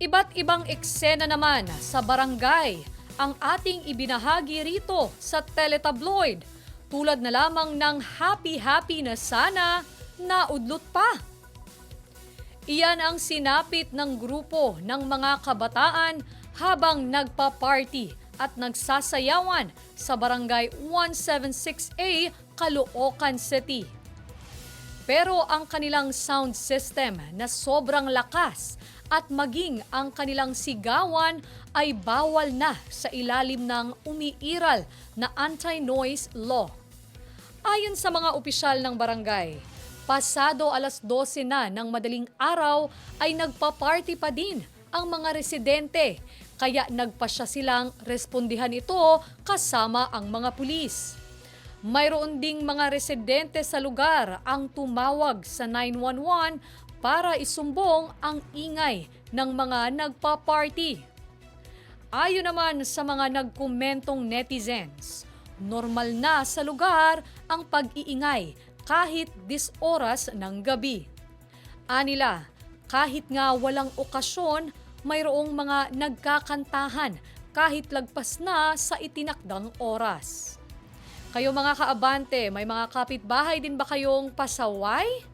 Iba't ibang eksena naman sa barangay ang ating ibinahagi rito sa teletabloid. Tulad na lamang ng happy-happy na sana naudlot pa. Iyan ang sinapit ng grupo ng mga kabataan habang nagpa-party at nagsasayawan sa Barangay 176A, Caloocan City. Pero ang kanilang sound system na sobrang lakas at maging ang kanilang sigawan ay bawal na sa ilalim ng umiiral na anti-noise law. Ayon sa mga opisyal ng barangay, pasado alas 12 na ng madaling araw ay nagpa-party pa din ang mga residente, kaya nagpasya silang respondihan ito kasama ang mga pulis. Mayroon ding mga residente sa lugar ang tumawag sa 911 para isumbong ang ingay ng mga nagpa-party. Ayon naman sa mga nagkomentong netizens, normal na sa lugar ang pag-iingay kahit 10 oras ng gabi. Anila, kahit nga walang okasyon, mayroong mga nagkakantahan kahit lagpas na sa itinakdang oras. Kayo mga kaabante, may mga kapitbahay din ba kayong pasaway?